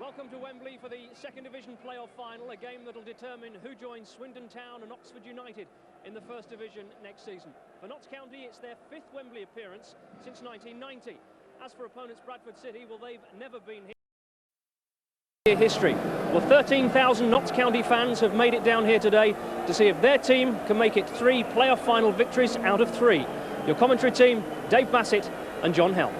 Welcome to Wembley for the second division playoff final, a game that'll determine who joins Swindon Town and Oxford United in the first division next season. For Notts County, it's their fifth Wembley appearance since 1990. As for opponents Bradford City, well, they've never been here. History. Well, 13,000 Notts County fans have made it down here today to see if their team can make it 3 playoff final victories out of 3. Your commentary team, Dave Bassett and John Helm.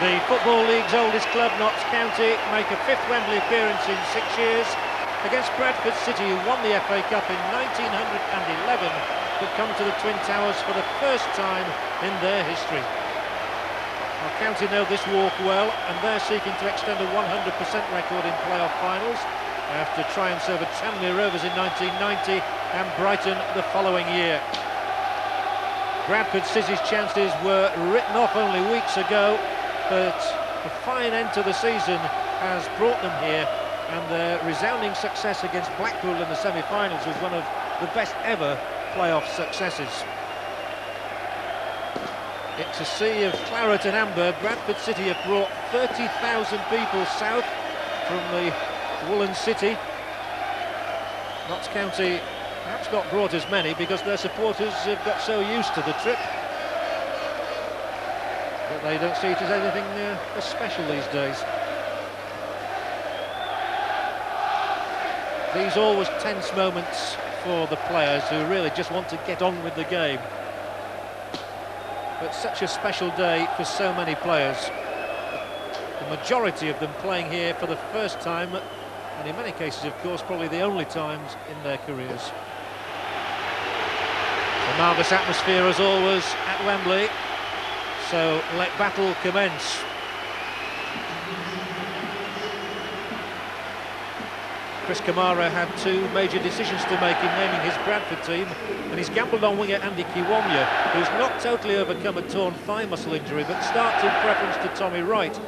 The Football League's oldest club, Notts County, make a 5th Wembley appearance in 6 years against Bradford City, who won the FA Cup in 1911, but come to the Twin Towers for the first time in their history. Well, County know this walk well, and they're seeking to extend a 100% record in playoff finals after triumphs over Tranmere Rovers in 1990 and Brighton the following year. Bradford City's chances were written off only weeks ago, but a fine end to the season has brought them here, and their resounding success against Blackpool in the semi-finals was one of the best ever playoff successes. It's a sea of claret and amber. Bradford City have brought 30,000 people south from the woolen city. Notts County perhaps not brought as many because their supporters have got so used to the trip. But they don't see it as anything as special these days. These always tense moments for the players who really just want to get on with the game. But such a special day for so many players. The majority of them playing here for the first time, and in many cases, of course, probably the only times in their careers. A marvellous atmosphere as always at Wembley. So let battle commence. Chris Kamara had 2 major decisions to make in naming his Bradford team, and he's gambled on winger Andy Kiwomya, who's not totally overcome a torn thigh muscle injury, but starts in preference to Tommy Wright.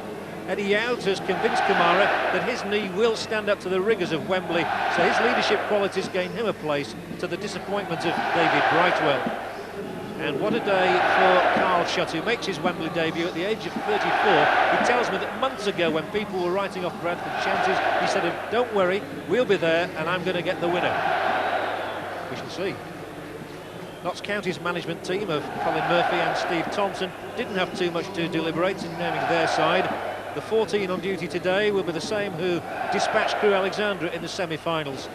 Eddie Youth has convinced Kamara that his knee will stand up to the rigours of Wembley, so his leadership qualities gain him a place, to the disappointment of David Brightwell. And what a day for Carl Shutt, who makes his Wembley debut at the age of 34. He tells me that months ago, when people were writing off Bradford chances, he said, "Don't worry, we'll be there and I'm going to get the winner." We shall see. Notts County's management team of Colin Murphy and Steve Thompson didn't have too much to deliberate in naming their side. The 14 on duty today will be the same who dispatched Crewe Alexandra in the semi-finals.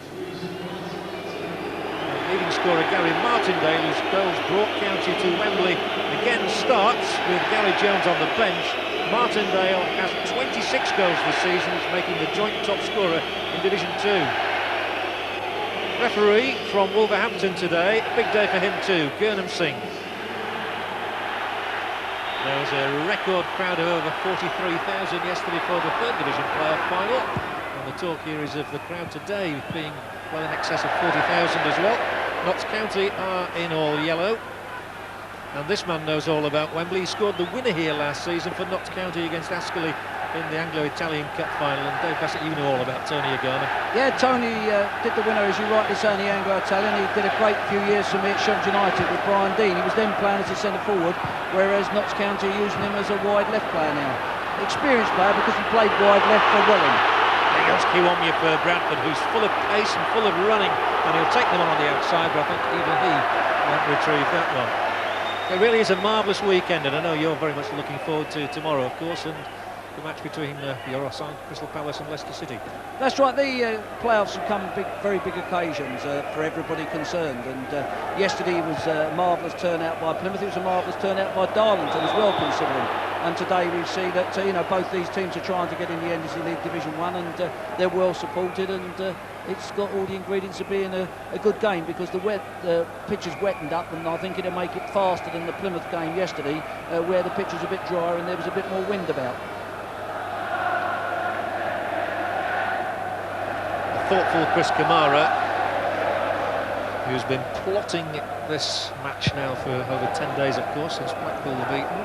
Leading scorer Gary Martindale, whose goals brought County to Wembley, again starts with Gary Jones on the bench. Martindale has 26 goals this season, making the joint top scorer in Division 2. Referee from Wolverhampton today, a big day for him too, Gurnham Singh. There was a record crowd of over 43,000 yesterday for the third division playoff final, and the talk here is of the crowd today being well in excess of 40,000 as well. Notts County are in all yellow, and this man knows all about Wembley. He scored the winner here last season for Notts County against Ascoli in the Anglo-Italian Cup final. And Dave Bassett, you know all about Tony Agana. Yeah, Tony did the winner, as you rightly say, in the Anglo-Italian. He did a great few years for me at Sheffield United with Brian Deane. He was then playing as a centre-forward, whereas Notts County are using him as a wide left player now. Experienced player because he played wide left for Welling. There goes Kiwomya for Bradford, who's full of pace and full of running, and he'll take them on the outside, but I think even he won't retrieve that one. It really is a marvellous weekend, and I know you're very much looking forward to tomorrow, of course, and the match between your side, Crystal Palace and Leicester City. That's right, the playoffs have come very big occasions for everybody concerned, and yesterday was a marvellous turnout by Plymouth. It was a marvellous turnout by Darlington as well, considering. And today we see that both these teams are trying to get in the NDC League Division 1, and they're well supported, and it's got all the ingredients of being a good game, because the pitch is wettened up, and I think it'll make it faster than the Plymouth game yesterday, where the pitch was a bit drier and there was a bit more wind about. Thoughtful Chris Kamara, who's been plotting this match now for over 10 days, of course, since Blackpool were beaten.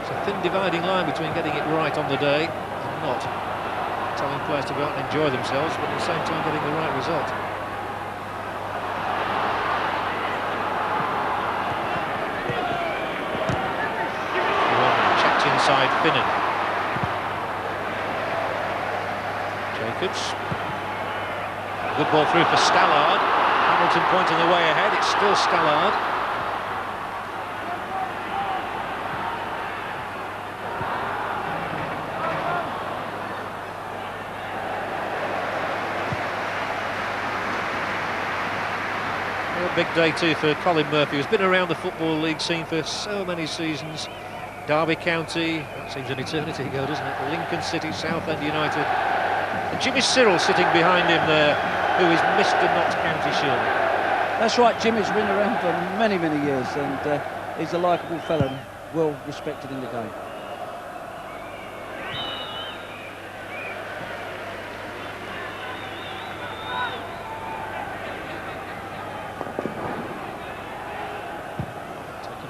It's a thin dividing line between getting it right on the day and not. Telling players to go out and enjoy themselves, but at the same time getting the right result. Checked inside Finnan. Jacobs. Good ball through for Stallard. Hamilton pointing the way ahead. It's still Stallard. A big day too for Colin Murphy, who's been around the Football League scene for so many seasons. Derby County, that seems an eternity ago, doesn't it? Lincoln City, Southend United. And Jimmy Cyril sitting behind him there, who is Mr. Notts County surely. That's right, Jimmy's been around for many, many years, and he's a likeable fellow, well respected in the game.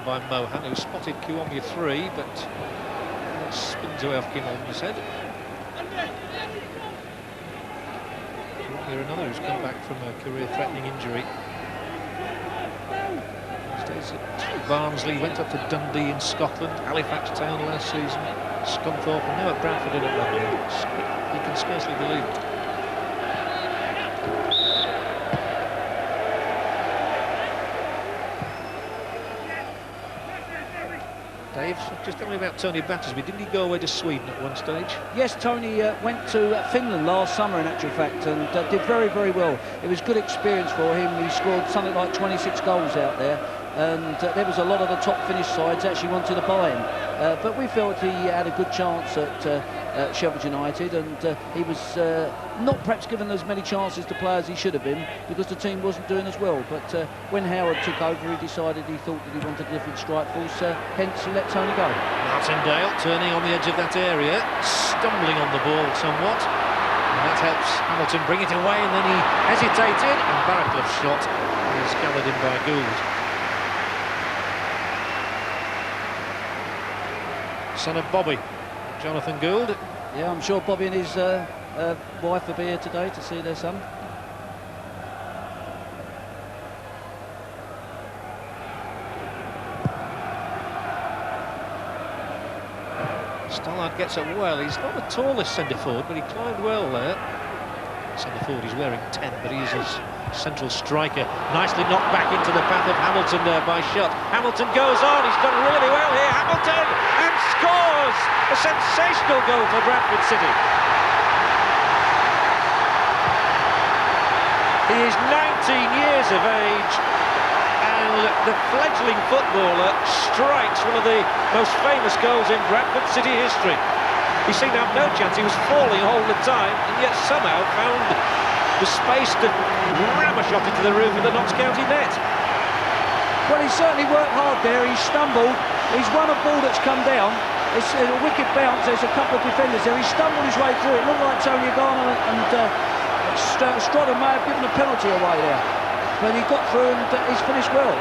By Mohan, who spotted Kiwomya 3, but that spins away off Kim Holden's head. Here another who's come back from a career-threatening injury. Stays at Barnsley, went up to Dundee in Scotland, Halifax Town last season, Scunthorpe, and now at Bradford in London. You can scarcely believe it. Dave, just tell me about Tony Battersby. Didn't he go away to Sweden at one stage? Yes, Tony went to Finland last summer in actual fact, and did very, very well. It was a good experience for him. He scored something like 26 goals out there, and there was a lot of the top Finnish sides actually wanted to buy him. But we felt he had a good chance at Sheffield United, and he was not perhaps given as many chances to play as he should have been, because the team wasn't doing as well. But when Howard took over, he decided he thought that he wanted a different strike force, hence he let Tony go. Martindale turning on the edge of that area, stumbling on the ball somewhat, and that helps Hamilton bring it away, and then he hesitated, and Barraclough's shot is gathered in by Gould. Son of Bobby, Jonathan Gould. Yeah, I'm sure Bobby and his wife will be here today to see their son. Stallard gets up well. He's not the tallest centre forward, but he climbed well there. Centre forward, he's wearing 10, but he's a central striker. Nicely knocked back into the path of Hamilton there by Shutt. Hamilton goes on, he's done really well here. Hamilton, and scores! A sensational goal for Bradford City. He is 19 years of age, and the fledgling footballer strikes one of the most famous goals in Bradford City history. He seemed to have no chance, he was falling all the time, and yet somehow found the space to ram a shot into the roof of the Notts County net. Well, he certainly worked hard there, he stumbled, he's won a ball that's come down, it's a wicked bounce, there's a couple of defenders there, he stumbled his way through, it looked like Tony Garner and Strodden may have given a penalty away there, but he got through and he's finished well.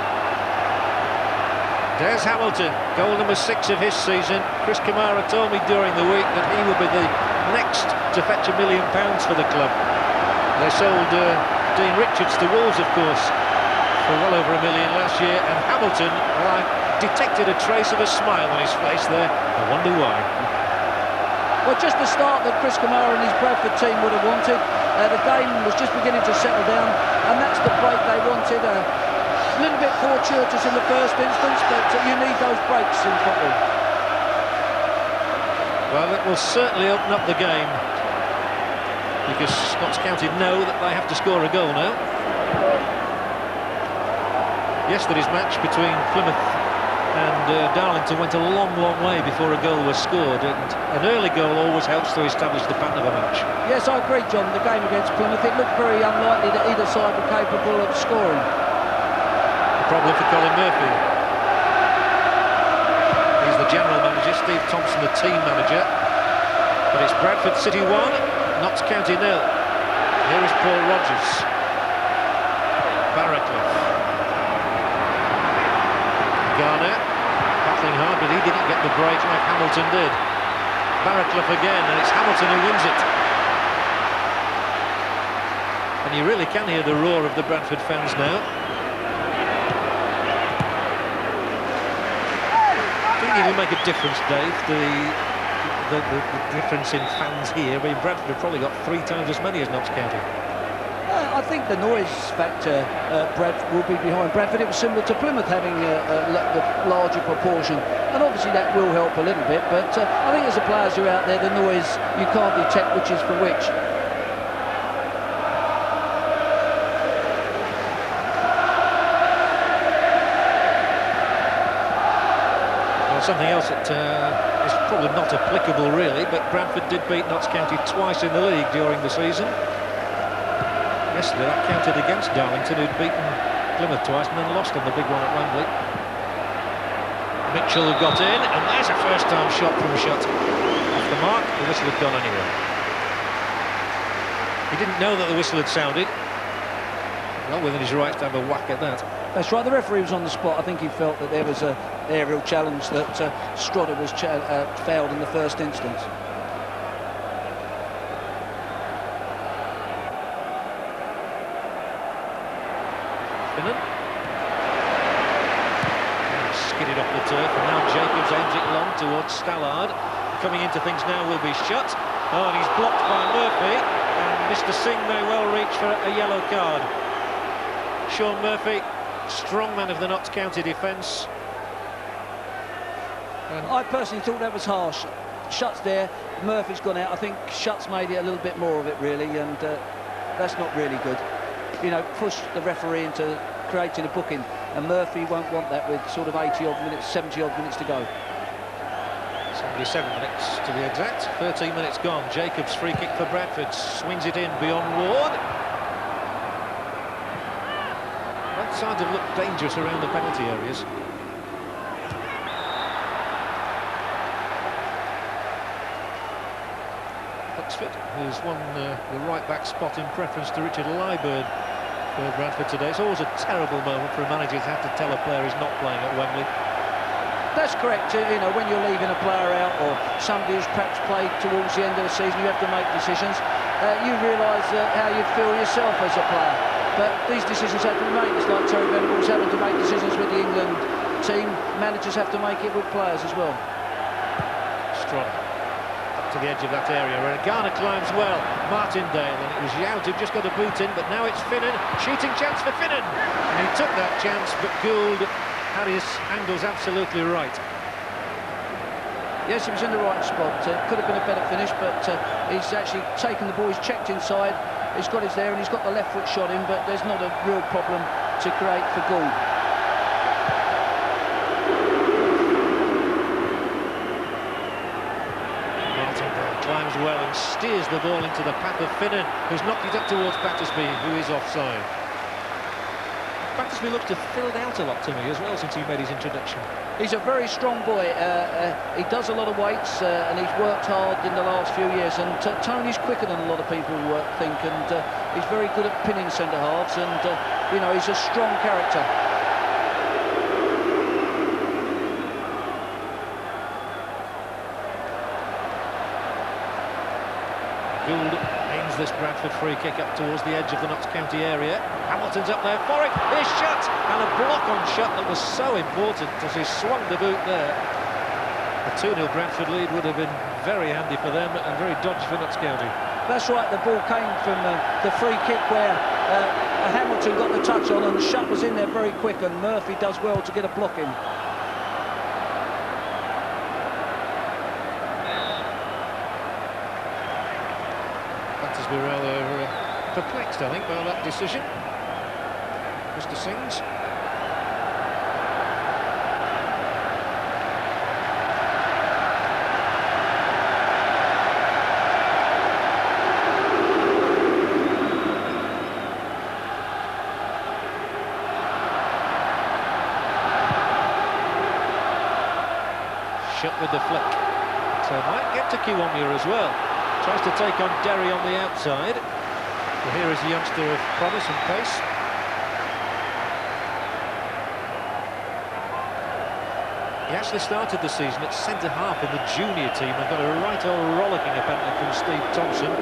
There's Hamilton, goal number 6 of his season. Chris Kamara told me during the week that he would be the next to fetch £1 million for the club. They sold Dean Richards to Wolves, of course, for well over £1 million last year, and Hamilton, well, I detected a trace of a smile on his face there. I wonder why. Well, just the start that Chris Kamara and his Bradford team would have wanted. The game was just beginning to settle down, and that's the break they wanted. A little bit fortuitous in the first instance, but you need those breaks in football. Well, it will certainly open up the game, because Notts County know that they have to score a goal now. Yesterday's match between Plymouth and Darlington went a long, long way before a goal was scored, and an early goal always helps to establish the pattern of a match. Yes, I agree, John. The game against Plymouth, it looked very unlikely that either side were capable of scoring. Problem for Colin Murphy. He's the general manager, Steve Thompson the team manager, but it's Bradford City 1, Notts County 0. Here is Paul Rogers. Barraclough. Garner battling hard, but he didn't get the break like Hamilton did. Barraclough again, and it's Hamilton who wins it. And you really can hear the roar of the Bradford fans now. It will make a difference, Dave. The the difference in fans here. I mean, Bradford have probably got 3 times as many as Notts County. I think the noise factor Bradford will be behind Bradford. It was similar to Plymouth having the larger proportion, and obviously that will help a little bit, but I think as the players are out there, the noise, you can't detect which is for which. Well, something else that is probably not applicable really, but Bradford did beat Notts County twice in the league during the season. Yesterday that counted against Darlington, who'd beaten Plymouth twice and then lost on the big one at Wembley. Mitchell got in, and there's a first-time shot from Shutt. Off the mark, the whistle had gone anyway. He didn't know that the whistle had sounded. Well within his rights to have a whack at that. That's right, the referee was on the spot. I think he felt that there was an aerial challenge that Strodder was fouled in the first instance. Skidded off the turf, and now Jacobs aims it long towards Stallard. Coming into things now will be Shutt. Oh, and he's blocked by Murphy, and Mr. Singh may well reach for a yellow card. Sean Murphy, strong man of the Notts County defence. I personally thought that was harsh. Shutt's there, Murphy's gone out. I think Shutt's made it a little bit more of it really, and that's not really good. You know, push the referee into creating a booking, and Murphy won't want that with sort of 80-odd minutes, 70-odd minutes to go. 77 minutes to be exact. 13 minutes gone. Jacobs free kick for Bradford, swings it in beyond Ward. Both sides have looked dangerous around the penalty areas. Oxford, who's won the right-back spot in preference to Richard Lyburn for Bradford today. It's always a terrible moment for a manager to have to tell a player he's not playing at Wembley. That's correct. You know, when you're leaving a player out, or somebody who's perhaps played towards the end of the season, you have to make decisions. You realise how you'd feel yourself as a player. But these decisions have to be made. It's like Terry Venables having to make decisions with the England team. Managers have to make it with players as well. Strong. To the edge of that area where Garner climbs well. Martindale, and it was Youth who just got a boot in, but now it's Finnan. Shooting chance for Finnan, and he took that chance, but Gould had his angles absolutely right. Yes, he was in the right spot. Could have been a better finish, but he's actually taken the ball. He's checked inside. He's got his there, and he's got the left foot shot in, but there's not a real problem to create for Gould. Climbs well and steers the ball into the path of Finnan, who's knocked it up towards Battersby, who is offside. Battersby looks to have filled out a lot to me as well since he made his introduction. He's a very strong boy. He does a lot of weights, and he's worked hard in the last few years. And Tony's quicker than a lot of people think, and he's very good at pinning centre halves. And you know, he's a strong character. Gould aims this Bradford free kick up towards the edge of the Notts County area. Hamilton's up there for it. Here's Shutt, and a block on Shutt that was so important as he swung the boot there. A 2-0 Bradford lead would have been very handy for them and very dodgy for Notts County. That's right, the ball came from the free kick where Hamilton got the touch on, and Shutt was in there very quick, and Murphy does well to get a block in. We're rather perplexed, I think, by that decision. Mr. Singh's. Shutt with the flick. So might get to Kiwomya as well. Tries to take on Derry on the outside. Well, here is a youngster of promise and pace. He actually started the season at centre-half in the junior team and got a right old rollicking apparently from Steve Thompson.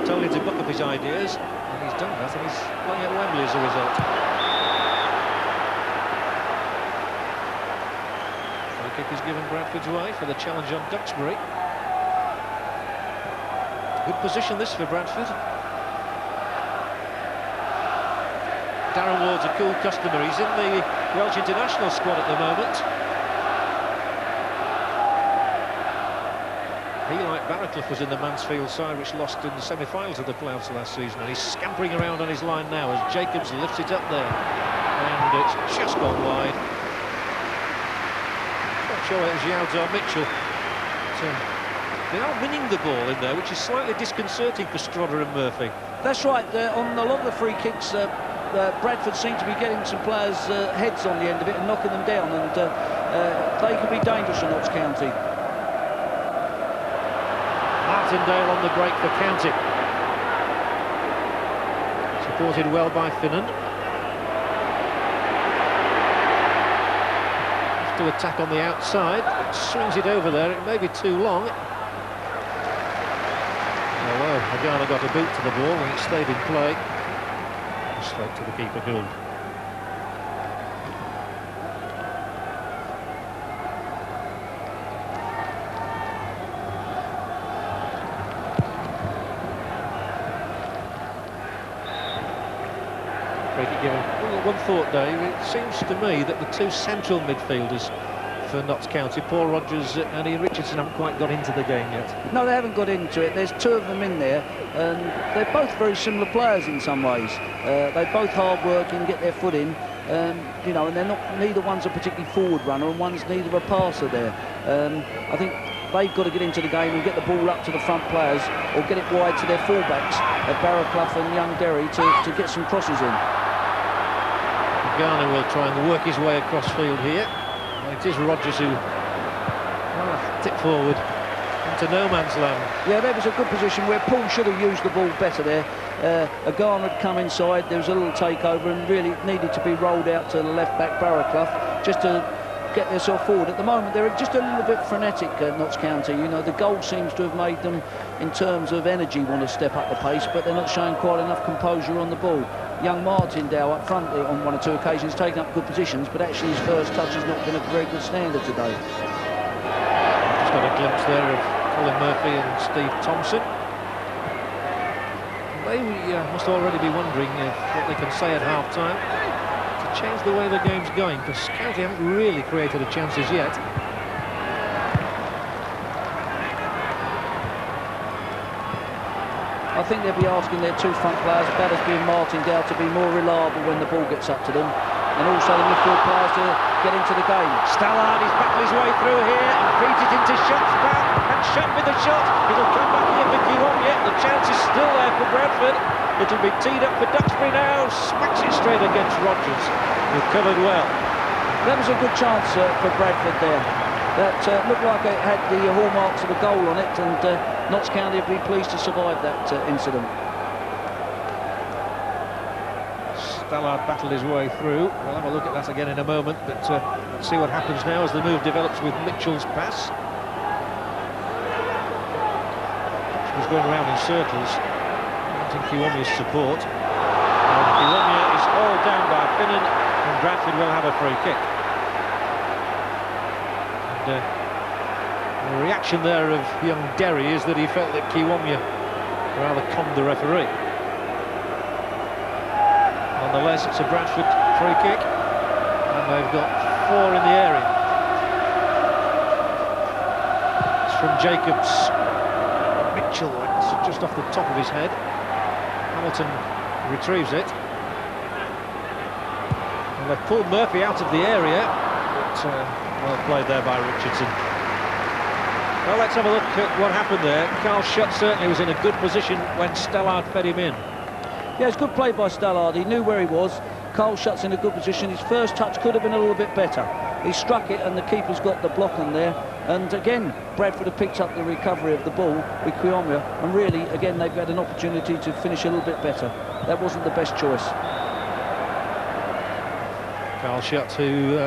Told him to buck up his ideas, and he's done that, and he's playing at Wembley as a result. Free kick is given Bradford's way for the challenge on Duxbury. Good position this for Bradford. Darren Ward's a cool customer. He's in the Welsh international squad at the moment. He, like Barraclough, was in the Mansfield side, which lost in the semi-finals of the playoffs last season. And he's scampering around on his line now as Jacobs lifts it up there. And it's just gone wide. Not sure it was Yaudzar Mitchell. They are winning the ball in there, which is slightly disconcerting for Strodder and Murphy. That's right. On a lot of the free kicks, Bradford seem to be getting some players' heads on the end of it and knocking them down, and they can be dangerous for Notts County. Martindale on the break for County. Supported well by Finnan. To attack on the outside, swings it over there. It may be too long. Oh well, Agana got a boot to the ball and it stayed in play. Straight to the keeper, Gould. One thought, Dave, it seems to me that the two central midfielders for Notts County, Paul Rogers and Ian Richardson, haven't quite got into the game yet. No, they haven't got into it. There's two of them in there, and they're both very similar players in some ways. They're both hard working, get their foot in, you know, and they're not. Neither one's a particularly forward runner, and one's neither a passer there. I think they've got to get into the game and get the ball up to the front players, or get it wide to their fullbacks, Barraclough and Young Derry, to get some crosses in. Garner will try and work his way across field here. It is Rogers who tipped forward into no man's land. Yeah, that was a good position where Paul should have used the ball better there. Garner had come inside, there was a little takeover and really needed to be rolled out to the left back Barraclough just to get themselves forward. At the moment they're just a little bit frenetic at Notts County. You know, the goal seems to have made them, in terms of energy, want to step up the pace, but they're not showing quite enough composure on the ball. Young Martindale up front on one or two occasions taking up good positions, but actually his first touch has not been a very good standard today. Just got a glimpse there of Colin Murphy and Steve Thompson. They must already be wondering what they can say at half-time to change the way the game's going, because County haven't really created the chances yet. I think they'll be asking their two front players, Battersby and Martindale, to be more reliable when the ball gets up to them, and also the midfield players to get into the game. Stallard is battling his way through here and feeds it into Shutt's back, and Shutt with the shot. It'll come back here for Kiwomya. The chance is still there for Bradford. It'll be teed up for Duxbury now. Smacks it straight against Rogers, who covered well. That was a good chance for Bradford there. That looked like it had the hallmarks of a goal on it, and Notts County will be pleased to survive that incident. Stallard battled his way through. We'll have a look at that again in a moment, but see what happens now as the move develops with Mitchell's pass. He's going around in circles, wanting Kiwomya's support. And Kiwomya is all down by Finnan, and Bradford will have a free kick. The reaction there of young Derry is that he felt that Kiwomya rather conned the referee. Nonetheless, it's a Bradford free kick, and they've got 4 in the area. It's from Jacobs. Mitchell went just off the top of his head. Hamilton retrieves it. And they've pulled Murphy out of the area, but well played there by Richardson. Well, let's have a look at what happened there. Carl Shutt certainly was in a good position when Stallard fed him in. Yeah, it's good play by Stallard. He knew where he was. Carl Shutt's in a good position. His first touch could have been a little bit better. He struck it and the keeper's got the block on there. And again, Bradford have picked up the recovery of the ball with Kiwomya. And really, again, they've had an opportunity to finish a little bit better. That wasn't the best choice. Carl Shutt, who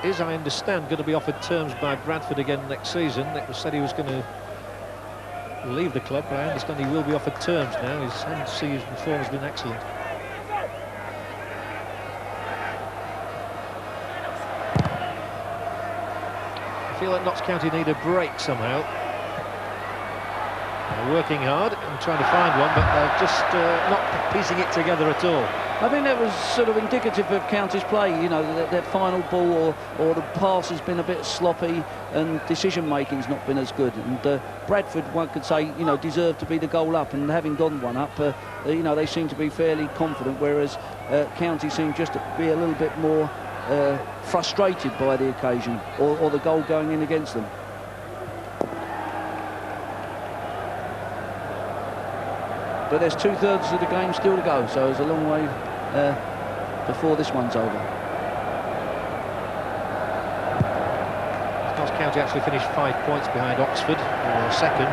is, I understand, going to be offered terms by Bradford again next season. It was said he was going to leave the club, but I understand he will be offered terms now. His end season form has been excellent. I feel like Notts County need a break somehow. working hard and trying to find one, but they're just not piecing it together at all. I think that was sort of indicative of County's play, you know, their final ball or the pass has been a bit sloppy and decision-making's not been as good. And Bradford, one could say, you know, deserved to be the goal up, and having gone one up, you know, they seem to be fairly confident, whereas County seem just to be a little bit more frustrated by the occasion or the goal going in against them. But there's 2/3 of the game still to go, so there's a long way before this one's over. Notts County actually finished 5 points behind Oxford, who were second.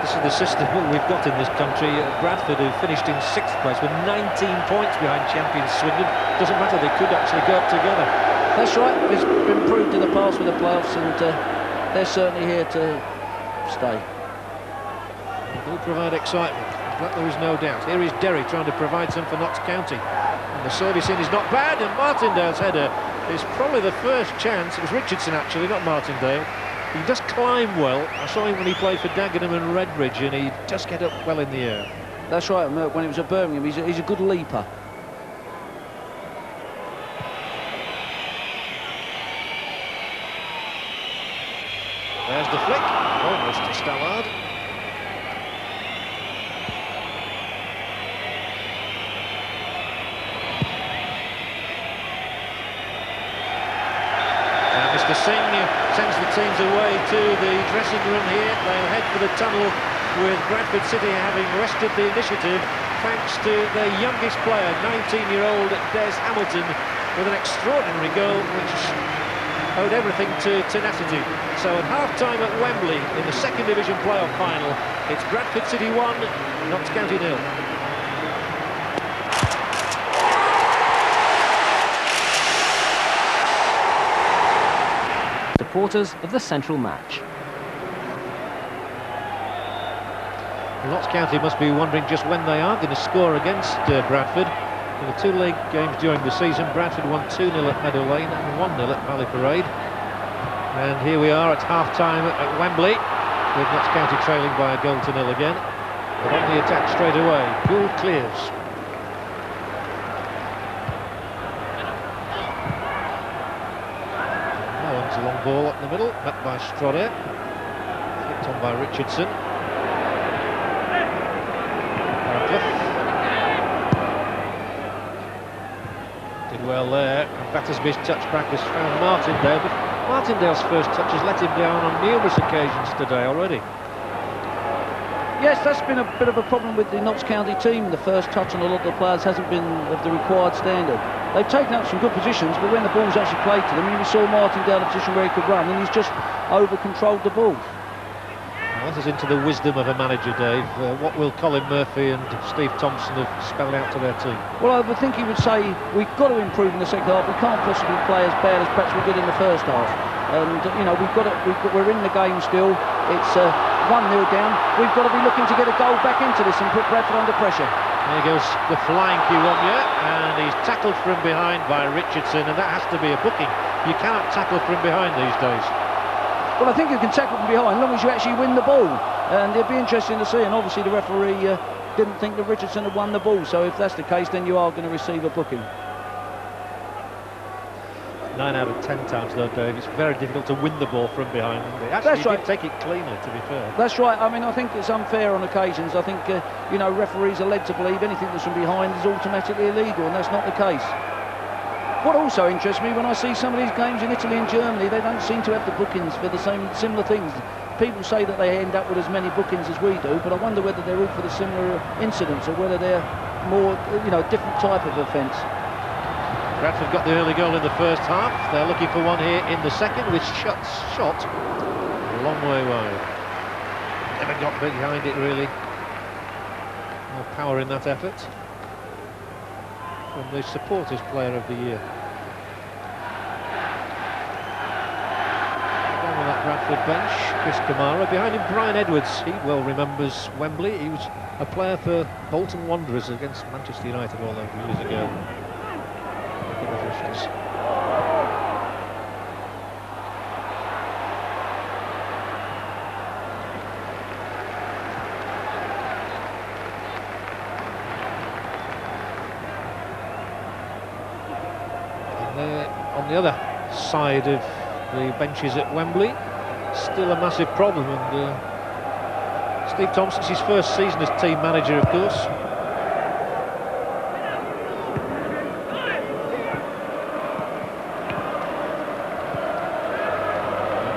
This is the system we've got in this country. Bradford, who finished in 6th place, with 19 points behind champions Swindon. Doesn't matter, they could actually go up together. That's right, it's been proved in the past with the playoffs, and they're certainly here to stay. It will provide excitement, but there is no doubt. Here is Derry trying to provide some for Notts County. And the service in is not bad, and Martindale's header is probably the first chance. It was Richardson actually, not Martindale. He does climb well. I saw him when he played for Dagenham and Redbridge, and he does get up well in the air. That's right, when he was at Birmingham, he's a good leaper. There's the flick, almost to Stallard. Mr. Singh sends the teams away to the dressing room here. They'll head for the tunnel with Bradford City having wrested the initiative thanks to their youngest player, 19-year-old Des Hamilton, with an extraordinary goal which owed everything to tenacity. So at half-time at Wembley in the second division playoff final, it's Bradford City 1, Notts County 0. Supporters of the central match. Notts County must be wondering just when they are going to score against Bradford. In the 2 league games during the season, Bradford won 2-0 at Meadow Lane and 1-0 at Valley Parade. And here we are at half-time at Wembley, with Notts County trailing by 1-0 again. But on the attack straight away, Gould clears. A long ball up the middle, met by Strodder, flicked on by Richardson. Did well there, and Battersby's touchback has found Martindale, but Martindale's first touch has let him down on numerous occasions today already. Yes, that's been a bit of a problem with the Notts County team. The first touch on a lot of the players hasn't been of the required standard. They've taken up some good positions, but when the ball's actually played to them, we saw Martindale in a position where he could run, and he's just over-controlled the ball. Well, this is into the wisdom of a manager, Dave. What will Colin Murphy and Steve Thompson have spelled out to their team? Well, I would think he would say, we've got to improve in the second half. We can't possibly play as bad as perhaps we did in the first half. And, you know, we're in the game still. It's 1-0 down. We've got to be looking to get a goal back into this and put Bradford under pressure. There goes the flying Kiwomya, and he's tackled from behind by Richardson, and that has to be a booking. You cannot tackle from behind these days. Well, I think you can tackle from behind, as long as you actually win the ball. And it'd be interesting to see, and obviously the referee didn't think that Richardson had won the ball, so if that's the case, then you are going to receive a booking. 9 out of 10 times though, Dave, it's very difficult to win the ball from behind. Actually, that's right. Did take it cleanly, to be fair. That's right. I mean, I think it's unfair on occasions. I think, you know, referees are led to believe anything that's from behind is automatically illegal, and that's not the case. What also interests me, when I see some of these games in Italy and Germany, they don't seem to have the bookings for the similar things. People say that they end up with as many bookings as we do, but I wonder whether they're all for the similar incidents or whether they're more, you know, different type of offence. Bradford got the early goal in the first half. They're looking for one here in the second, which shot a long way wide. Never got behind it, really. More power in that effort from the supporters player of the year. Down on that Bradford bench, Chris Kamara. Behind him, Brian Edwards. He well remembers Wembley. He was a player for Bolton Wanderers against Manchester United all those years ago. Officials. on the other side of the benches at Wembley, still a massive problem. And Steve Thompson's his first season as team manager, of course.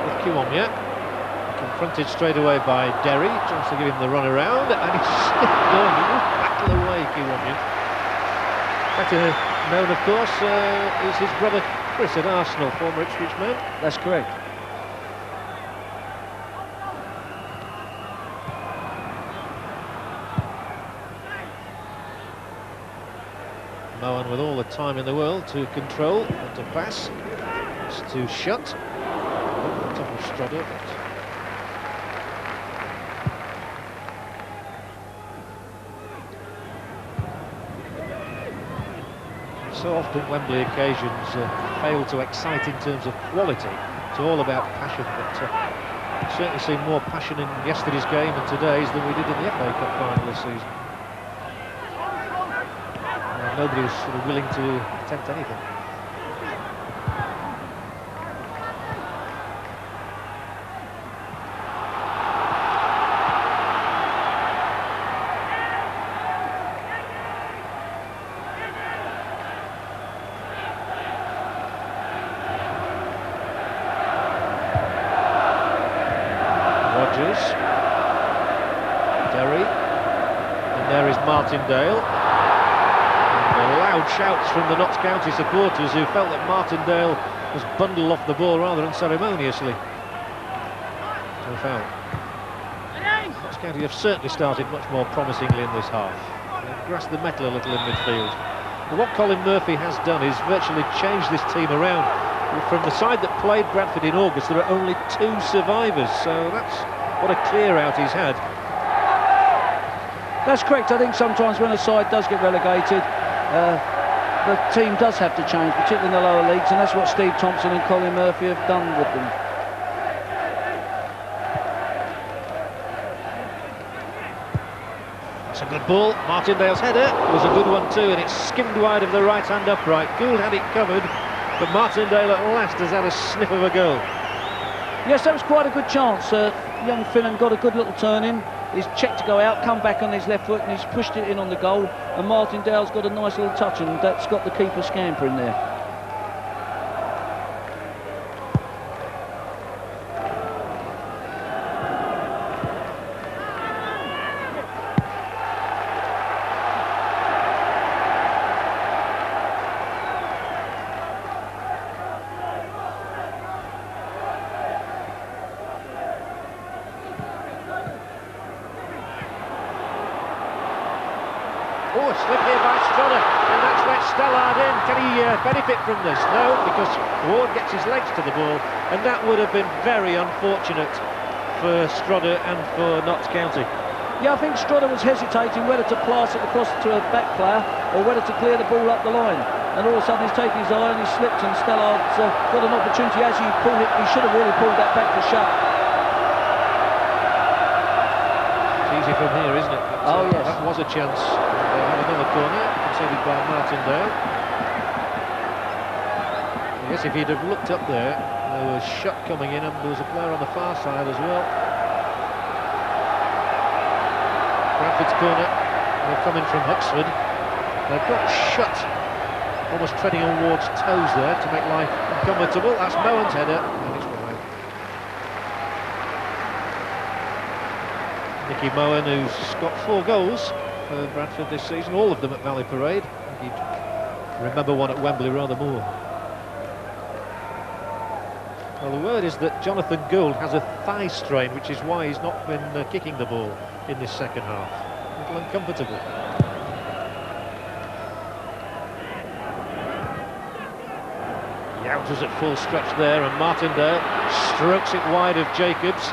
With Kiwomya, confronted straight away by Derry, tries to give him the run around, and he's still going. He will battle away, Kiwomya. Better known, of course, is his brother Chris at Arsenal, former Ipswich man. That's correct. Moen with all the time in the world to control and to pass. It's to shut. On top of Strodder. So often Wembley occasions fail to excite in terms of quality. It's all about passion, but certainly seen more passion in yesterday's game and today's than we did in the FA Cup final this season. Nobody was sort of willing to attempt anything. Derry, and there is Martindale. And loud shouts from the Notts County supporters who felt that Martindale was bundled off the ball rather unceremoniously. No foul. Notts County have certainly started much more promisingly in this half. They've grasped the metal a little in midfield. But what Colin Murphy has done is virtually changed this team around. From the side that played Bradford in August, there are only 2 survivors, so that's what a clear out he's had. That's correct. I think sometimes when a side does get relegated, the team does have to change, particularly in the lower leagues, and that's what Steve Thompson and Colin Murphy have done with them. That's a good ball. Martindale's header was a good one too, and it skimmed wide of the right-hand upright. Gould had it covered, but Martindale at last has had a sniff of a goal. Yes, that was quite a good chance. Young Finnan got a good little turn in. He's checked to go out, come back on his left foot, and he's pushed it in on the goal. And Martindale's got a nice little touch, and that's got the keeper scampering there. Oh, a slip here by Strodder, and that's let Stellard in. Can he benefit from this? No, because Ward gets his legs to the ball, and that would have been very unfortunate for Strodder and for Notts County. Yeah, I think Strodder was hesitating whether to pass it across to a back player or whether to clear the ball up the line. And all of a sudden he's taken his eye and he slipped, and Stellard's got an opportunity. As he pulled it, he should have really pulled that back to shut. It's easy from here, isn't it? But, oh, yes. That was a chance. They have another corner, conceded by Martindale. I guess if he'd have looked up there was shot coming in, and there was a player on the far side as well. Bradford's corner, they're coming from Huxford. They've got shut, almost treading on Ward's toes there to make life uncomfortable. That's Moen's header, and it's wide. Nicky Moen, who's got 4 goals for Bradford this season, all of them at Valley Parade. He'd remember one at Wembley rather more. Well, the word is that Jonathan Gould has a thigh strain, which is why he's not been kicking the ball in this second half. A little uncomfortable. Youngs was at full stretch there, and Martindale strokes it wide of Jacobs,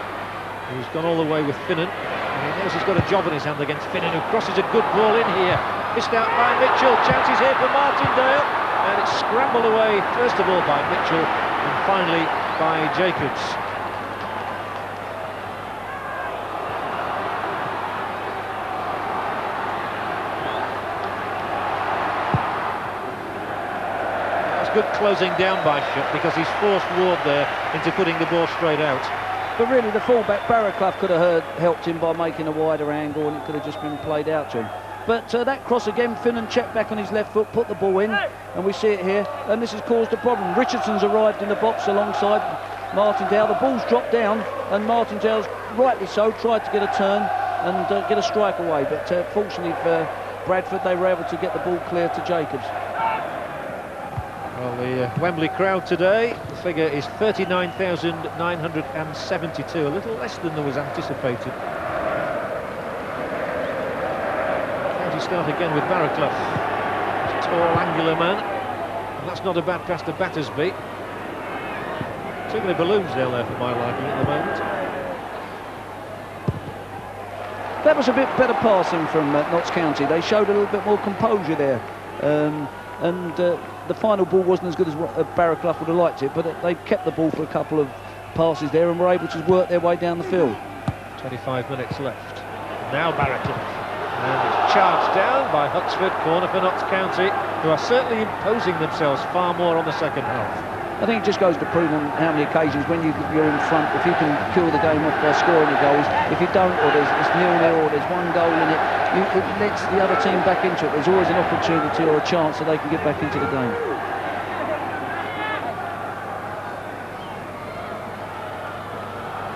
who's gone all the way with Finnan. And he knows he's got a job in his hand against Finnan, who crosses a good ball in here. Missed out by Mitchell. Chances here for Martindale, and it's scrambled away first of all by Mitchell, and finally by Jacobs. good closing down by Shutt because he's forced Ward there into putting the ball straight out. But really, the fullback Barraclough could have helped him by making a wider angle, and it could have just been played out to him. But that cross again, Finnan checked back on his left foot, put the ball in, and we see it here, and this has caused a problem. Richardson's arrived in the box alongside Martindale. The ball's dropped down, and Martindale's, rightly so, tried to get a turn and get a strike away, but fortunately for Bradford, they were able to get the ball clear to Jacobs. Well, the Wembley crowd today, the figure is 39,972, a little less than there was anticipated. County start again with Barraclough. He's a tall, angular man, and that's not a bad pass to Battersby. Too many balloons down there for my liking at the moment. That was a bit better passing from Notts County. They showed a little bit more composure there, and the final ball wasn't as good as Barraclough would have liked it, but they kept the ball for a couple of passes there and were able to work their way down the field. 25 minutes left. Now Barraclough, and it's charged down by Huxford, corner for Notts County, who are certainly imposing themselves far more on the second half. I think it just goes to prove on how many occasions when you're in front, if you can kill the game off by scoring the goals, if you don't, or it's 0-0 or there's one goal in it, it lets the other team back into it. There's always an opportunity or a chance that they can get back into the game.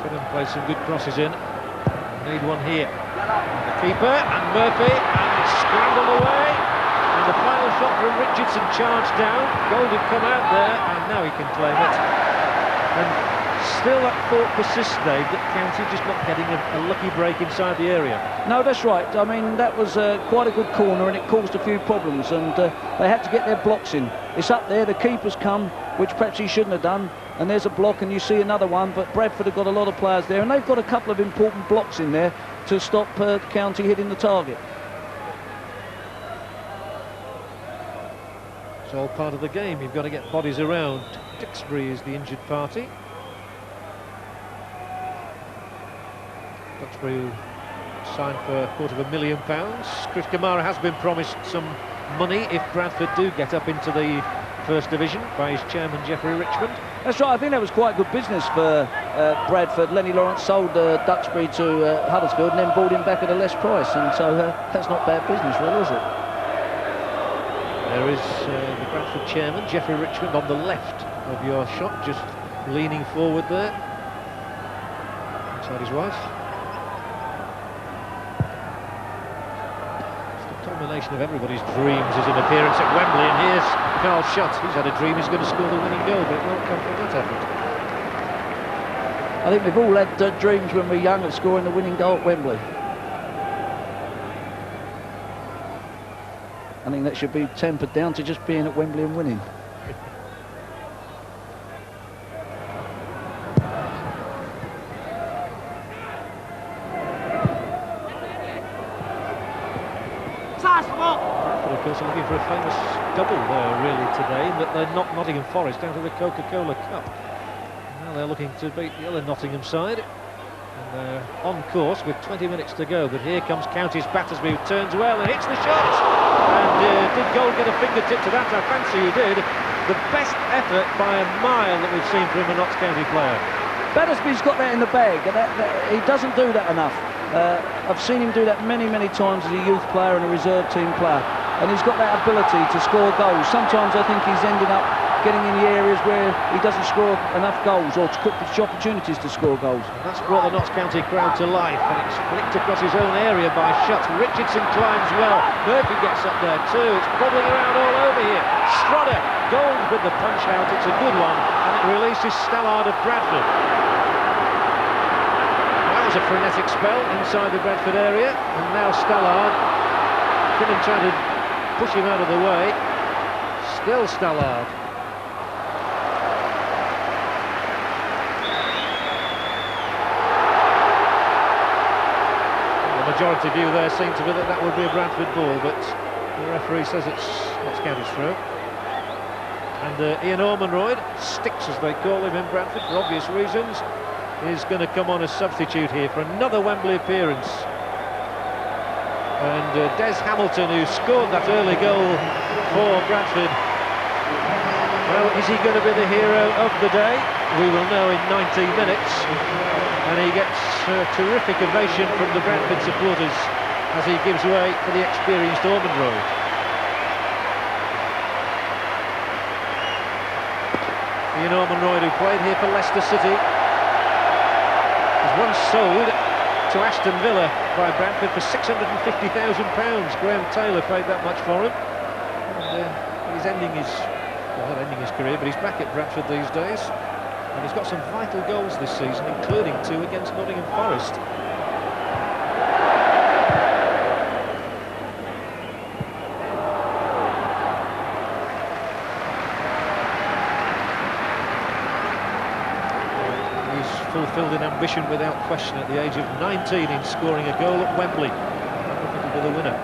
Finnan plays some good crosses in. Need one here. The keeper and Murphy, and scrambled away. And the final shot from Richardson charged down. Gold had come out there, and now he can claim it. And still that thought persists, Dave, that County just not getting a lucky break inside the area. No, that's right. I mean, that was quite a good corner, and it caused a few problems, and they had to get their blocks in. It's up there, the keeper's come, which perhaps he shouldn't have done, and there's a block, and you see another one, but Bradford have got a lot of players there, and they've got a couple of important blocks in there to stop County hitting the target. It's all part of the game. You've got to get bodies around. Duxbury is the injured party. Duxbury signed for £250,000. Chris Kamara has been promised some money if Bradford do get up into the First Division by his chairman Geoffrey Richmond. That's right, I think that was quite good business for Bradford. Lenny Lawrence sold Duxbury to Huddersfield and then bought him back at a less price, and so that's not bad business, really, is it? There is the Bradford chairman, Geoffrey Richmond, on the left of your shot, just leaning forward there. Inside his wife. It's the culmination of everybody's dreams is an appearance at Wembley, and here's Carl Shutt. He's had a dream he's going to score the winning goal, but it won't come from that effort. I think we've all had dreams when we were young of scoring the winning goal at Wembley. I think that should be tempered down to just being at Wembley and winning. Bradford, of course, are looking for a famous double there, really, today, but they're not Nottingham Forest down to the Coca-Cola Cup. Now they're looking to beat the other Nottingham side. And they're on course with 20 minutes to go, but here comes County's Battersby, who turns well and hits the shot. And did Gold get a fingertip to that? I fancy he did. The best effort by a mile that we've seen from a Notts County player. Battersby's got that in the bag, and he doesn't do that enough. I've seen him do that many, many times as a youth player and a reserve team player, and he's got that ability to score goals. Sometimes I think he's ending up getting in the areas where he doesn't score enough goals or to cook the opportunities to score goals. And that's brought the Notts County crowd to life, and it's flicked across his own area by Shutt. Richardson climbs well. Murphy gets up there too. It's bobbling around all over here. Strodder, Gold with the punch out. It's a good one, and it releases Stallard of Bradford. That was a frenetic spell inside the Bradford area, and now Stallard. Finnan trying to push him out of the way. Still Stallard. Majority view there seemed to be that would be a Bradford ball, but the referee says it's Notts County's throw. And Ian Ormonroyd, Sticks as they call him in Bradford for obvious reasons, is going to come on as substitute here for another Wembley appearance. And Des Hamilton, who scored that early goal for Bradford, Well, is he going to be the hero of the day? We will know in 90 minutes. And he gets a terrific ovation from the Bradford supporters as he gives way for the experienced Ormonroyd. Ian Ormonroyd, who played here for Leicester City, was once sold to Aston Villa by Bradford for £650,000. Graham Taylor paid that much for him. And he's ending his, well, not ending his career, but he's back at Bradford these days. And he's got some vital goals this season, including 2 against Nottingham Forest. Fulfilled an ambition without question at the age of 19 in scoring a goal at Wembley. I don't think it'll be the winner.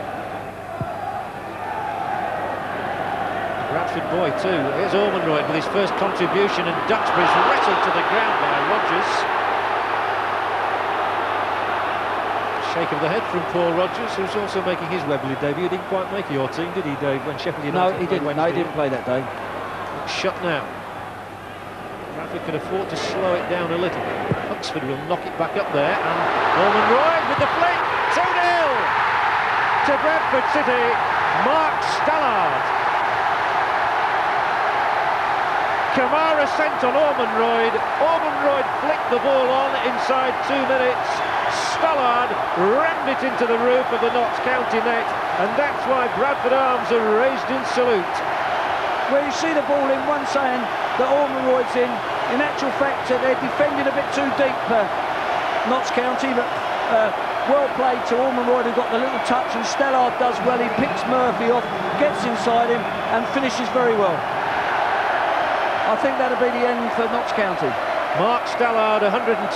A Bradford boy too. Here's Ormonroyd with his first contribution, and Duxbury's wrestled to the ground by Rodgers. Shake of the head from Paul Rodgers, who's also making his Wembley debut. He didn't quite make your team, did he, Dave, when Sheffield United? No, he didn't. No, he didn't play that day. Shut now. Bradford could afford to slow it down a little. Oxford will knock it back up there, and Ormonroyd with the flick. 2-0 to Bradford City. Mark Stallard. Kamara sent on Ormonroyd. Ormonroyd flicked the ball on inside 2 minutes. Stallard rammed it into the roof of the Notts County net, and that's why Bradford arms are raised in salute. Well, you see the ball in, one saying that Ormonroyd's in. In actual fact, they're defending a bit too deep, Notts County, but well played to Ormonroyd, who got the little touch, and Stallard does well. He picks Murphy off, gets inside him, and finishes very well. I think that'll be the end for Notts County. Mark Stallard, £110,000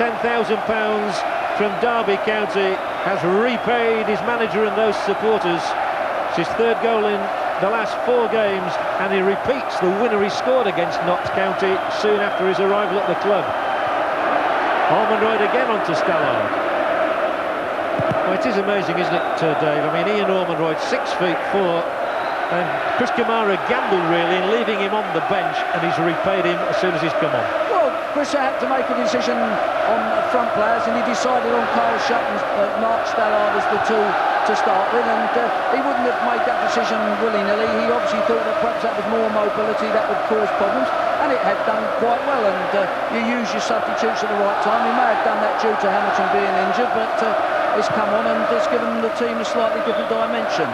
from Derby County, has repaid his manager and those supporters. It's his 3rd goal in the last 4 games, and he repeats the winner he scored against Notts County soon after his arrival at the club. Ormonroyd again onto Stallard. Well, it is amazing, isn't it, Dave? I mean, Ian Ormonroyd, 6'4", and Chris Kamara gambled really in leaving him on the bench, and he's repaid him as soon as he's come on. Well, Chris had to make a decision on front players, and he decided on Carl Sutton, Mark Stallard as the 2 to start with, and he wouldn't have made that decision willy-nilly. He obviously thought that perhaps that was more mobility that would cause problems, and it had done quite well, and you use your substitutes at the right time. He may have done that due to Hamilton being injured, but it's come on and it's given the team a slightly different dimension.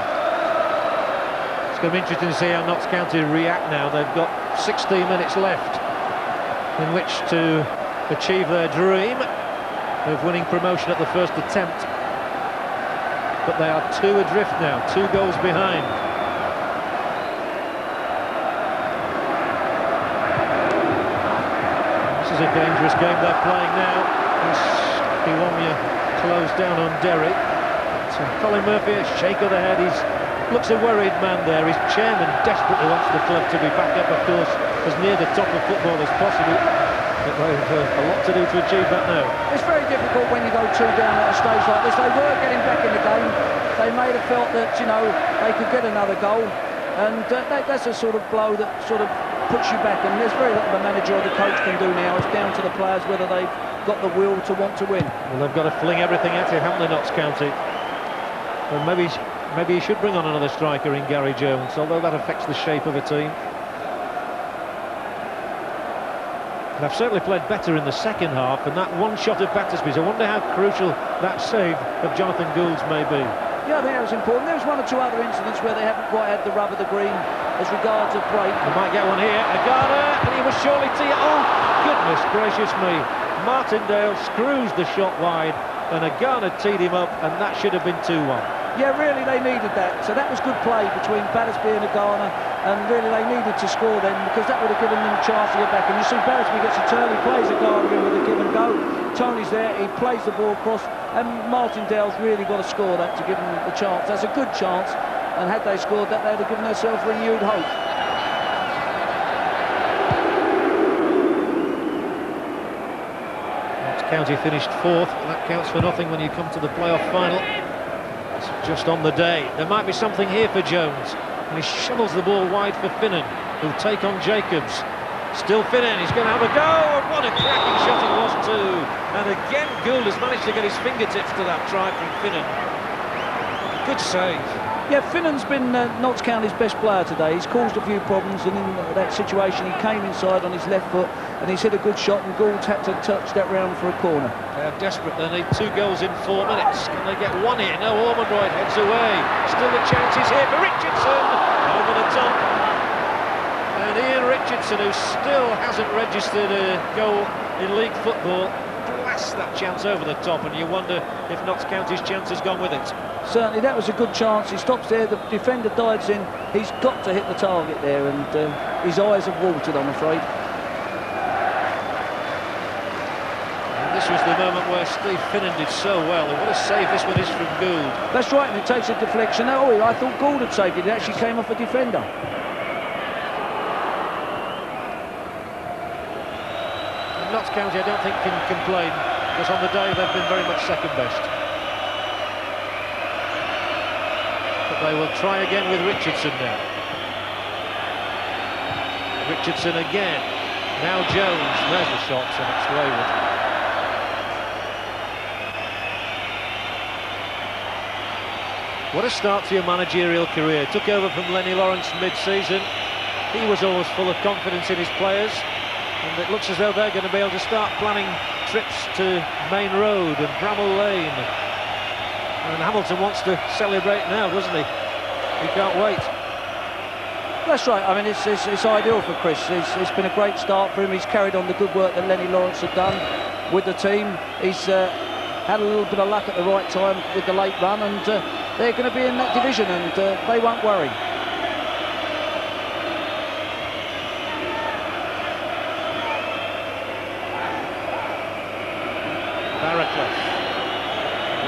It's going to be interesting to see how Notts County react now. They've got 16 minutes left in which to achieve their dream of winning promotion at the first attempt. But they are 2 adrift now, 2 goals behind. This is a dangerous game they're playing now. Kiwomya closed down on Derry. So Colin Murphy, a shake of the head. He looks a worried man there. His chairman desperately wants the club to be back up, of course, as near the top of football as possible. But they've a lot to do to achieve that now. It's very difficult when you go 2 down at a stage like this. They were getting back in the game. They may have felt that, you know, they could get another goal, and that's a sort of blow that sort of puts you back. And there's very little the manager or the coach can do now. It's down to the players whether they've got the will to want to win. Well, they've got to fling everything at it, haven't they, Notts County? Well, maybe he should bring on another striker in Gary Jones, although that affects the shape of a team. They've certainly played better in the second half, and that one shot of Battersby's, I wonder how crucial that save of Jonathan Gould's may be. Yeah, I think that was important. There was 1 or 2 other incidents where they haven't quite had the rub of the green as regards a break. They might get one here. Agana, and he was surely oh, goodness gracious me. Martindale screws the shot wide, and Agana teed him up, and that should have been 2-1. Yeah, really, they needed that. So that was good play between Battersby and Agana, and really they needed to score then, because that would have given them a chance to get back. And you see Battersby gets a turn, he plays Agana in with a give and go. Tony's there, he plays the ball across, and Martindale's really got to score that to give them the chance. That's a good chance, and had they scored that, they'd have given themselves renewed hope. Notts County finished 4th, and that counts for nothing when you come to the playoff final. Just on the day. There might be something here for Jones, and he shovels the ball wide for Finnan. who'll take on Jacobs. Still Finnan, he's going to have a go, and what a cracking shot it was too. And again Gould has managed to get his fingertips to that try from Finnan. Good save. Yeah, Finnan's been Notts County's best player today. He's caused a few problems, and in that situation he came inside on his left foot and he's hit a good shot, and Gould's had to touch that round for a corner. They're desperate, they need 2 goals in 4 minutes. Can they get one here? No, Ormonroyd heads away. Still the chances here for Richardson, over the top. And Ian Richardson, who still hasn't registered a goal in league football, blasts that chance over the top, and you wonder if Notts County's chance has gone with it. Certainly, that was a good chance. He stops there, the defender dives in. He's got to hit the target there, and his eyes have watered, I'm afraid. And this was the moment where Steve Finnan did so well. And what a save this one is from Gould. That's right, and it takes a deflection. Oh, I thought Gould had saved it. It actually came off a defender. Notts County, I don't think, can complain, because on the day they've been very much second best. But they will try again with Richardson now. Richardson again. Now Jones. There's the shot, and it's wayward. What a start to your managerial career. Took over from Lenny Lawrence mid-season. He was always full of confidence in his players. And it looks as though they're going to be able to start planning trips to Main Road and Bramall Lane. And Hamilton wants to celebrate now, doesn't he? He can't wait. That's right. I mean, it's ideal for Chris. It's been a great start for him. He's carried on the good work that Lenny Lawrence had done with the team. He's had a little bit of luck at the right time with the late run, and they're going to be in that division, and they won't worry.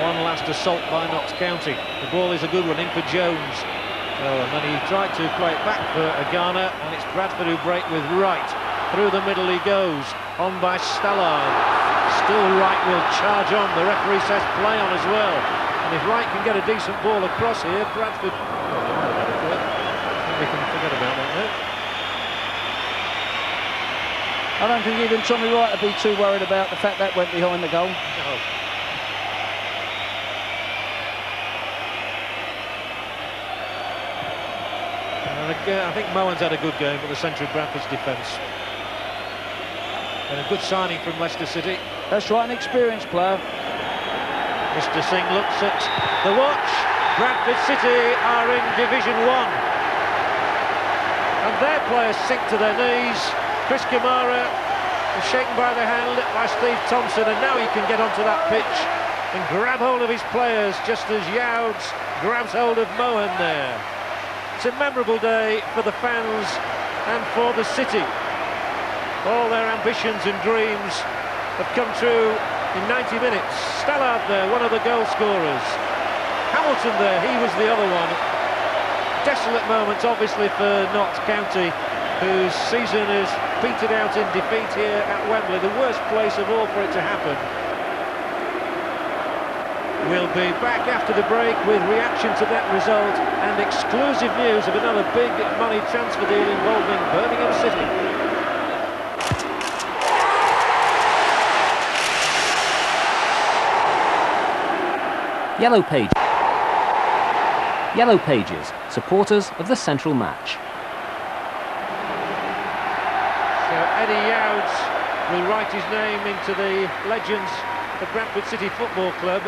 One last assault by Notts County. The ball is a good one in for Jones. Oh, and then he tried to play it back for Agana, and it's Bradford who break with Wright. Through the middle he goes, on by Stallard. Still Wright will charge on. The referee says play on as well. And if Wright can get a decent ball across here, Bradford... we can forget about that now. I don't think even Tommy Wright would be too worried about the fact that went behind the goal. No. And again, I think Mowen's had a good game for the centre of Bradford's defence. And a good signing from Leicester City. That's right, an experienced player. Mr. Singh looks at the watch. Bradford City are in Division 1. And their players sink to their knees. Chris Kamara is shaken by the hand by Steve Thompson, and now he can get onto that pitch and grab hold of his players, just as Youds grabs hold of Mowen there. It's a memorable day for the fans and for the city. All their ambitions and dreams have come true in 90 minutes. Stallard there, one of the goal scorers. Hamilton there, he was the other one. Desolate moments, obviously, for Notts County, whose season is petered out in defeat here at Wembley, the worst place of all for it to happen. We'll be back after the break with reaction to that result and exclusive news of another big money transfer deal involving Birmingham City. Yellow Pages, supporters of the Central Match. So Eddie Youds will write his name into the legends of Bradford City Football Club.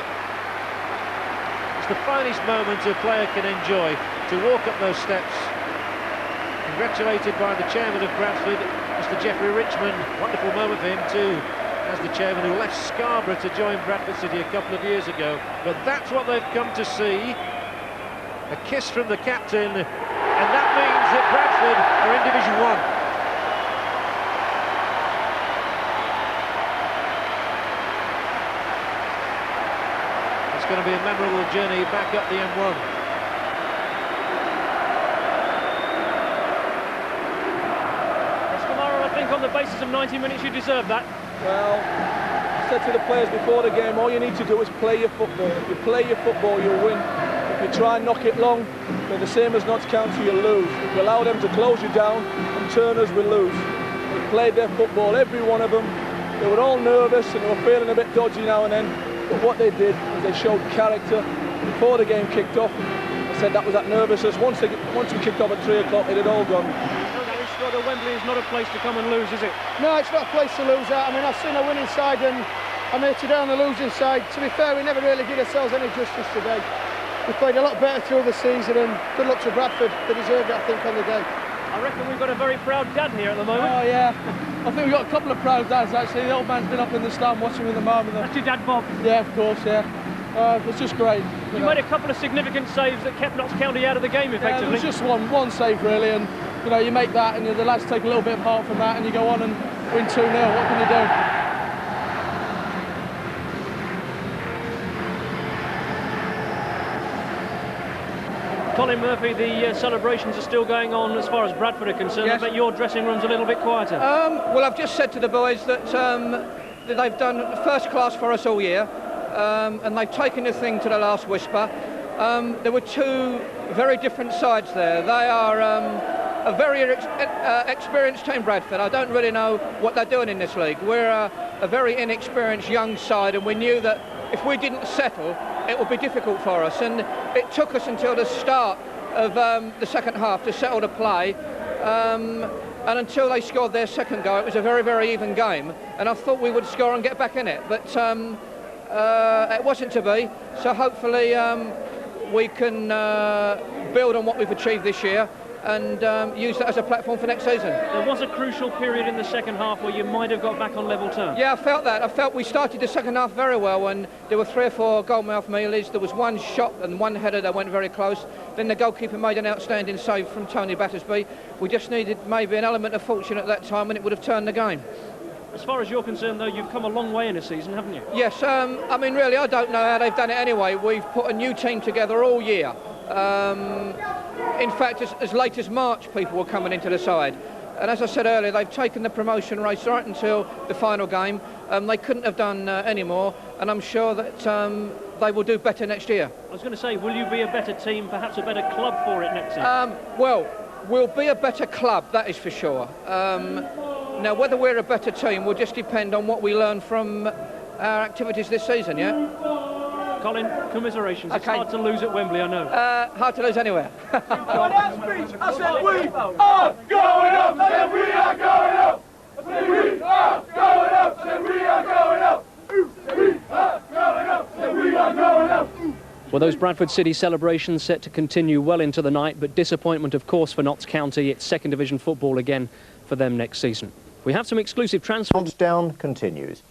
It's the finest moment a player can enjoy, to walk up those steps. Congratulated by the chairman of Bradford, Mr. Geoffrey Richmond. Wonderful moment for him too, as the chairman who left Scarborough to join Bradford City a couple of years ago. But that's what they've come to see. A kiss from the captain, and that means that Bradford are in Division 1. It's going to be a memorable journey back up the M1. Kamara, I think on the basis of 90 minutes you deserve that. Well, I said to the players before the game, all you need to do is play your football. If you play your football, you'll win. If you try and knock it long, they're the same as Notts County, you'll lose. If you allow them to close you down, and turners will lose. They played their football, every one of them. They were all nervous and they were feeling a bit dodgy now and then. But what they did was they showed character before the game kicked off. I said that was that nervousness. Once we kicked off at 3 o'clock, it had all gone. Wembley is not a place to come and lose, is it? No, it's not a place to lose at. I mean, I've seen a winning side and I'm here today on the losing side. To be fair, we never really did ourselves any justice today. We played a lot better through the season, and good luck to Bradford. They deserved it, I think, on the day. I reckon we've got a very proud dad here at the moment. Oh, yeah. I think we've got a couple of proud dads, actually. The old man's been up in the stand watching at the moment. That's your dad, Bob? Yeah, of course, yeah. It's just great. You made a couple of significant saves that kept Notts County out of the game, effectively. Yeah, it was just one save, really, and you make that, and the lads take a little bit of heart from that, and you go on and win 2-0. What can you do? Colin Murphy, the celebrations are still going on as far as Bradford are concerned. Yes. I bet your dressing room's a little bit quieter. Well, I've just said to the boys that they've done first class for us all year, and they've taken the thing to the last whisper. There were two very different sides there. They are a very experienced team, Bradford. I don't really know what they're doing in this league. We're a very inexperienced young side, and we knew that if we didn't settle, it would be difficult for us. And it took us until the start of the second half to settle the play. And until they scored their second goal, it was a very, very even game. And I thought we would score and get back in it. But it wasn't to be. So hopefully we can build on what we've achieved this year and use that as a platform for next season. There was a crucial period in the second half where you might have got back on level terms. Yeah, I felt that. I felt we started the second half very well, and there were 3 or 4 goalmouth mealies. There was one shot and one header that went very close. Then the goalkeeper made an outstanding save from Tony Battersby. We just needed maybe an element of fortune at that time, and it would have turned the game. As far as you're concerned, though, you've come a long way in a season, haven't you? Yes, I mean, really, I don't know how they've done it anyway. We've put a new team together all year. In fact, as late as March, people were coming into the side. And as I said earlier, they've taken the promotion race right until the final game. They couldn't have done any more, and I'm sure that they will do better next year. I was going to say, will you be a better team, perhaps a better club for it next season? Well, we'll be a better club, that is for sure. Now, whether we're a better team will just depend on what we learn from our activities this season, yeah? Colin, commiserations. Okay. It's hard to lose at Wembley, I know. Hard to lose anywhere. I said we are going up, I said we are going up. I said we are going up, I said we are going up. We are going up, I said we are going up. Well, those Bradford City celebrations set to continue well into the night, but disappointment, of course, for Notts County. It's second division football again for them next season. We have some exclusive transfers. Countdown continues.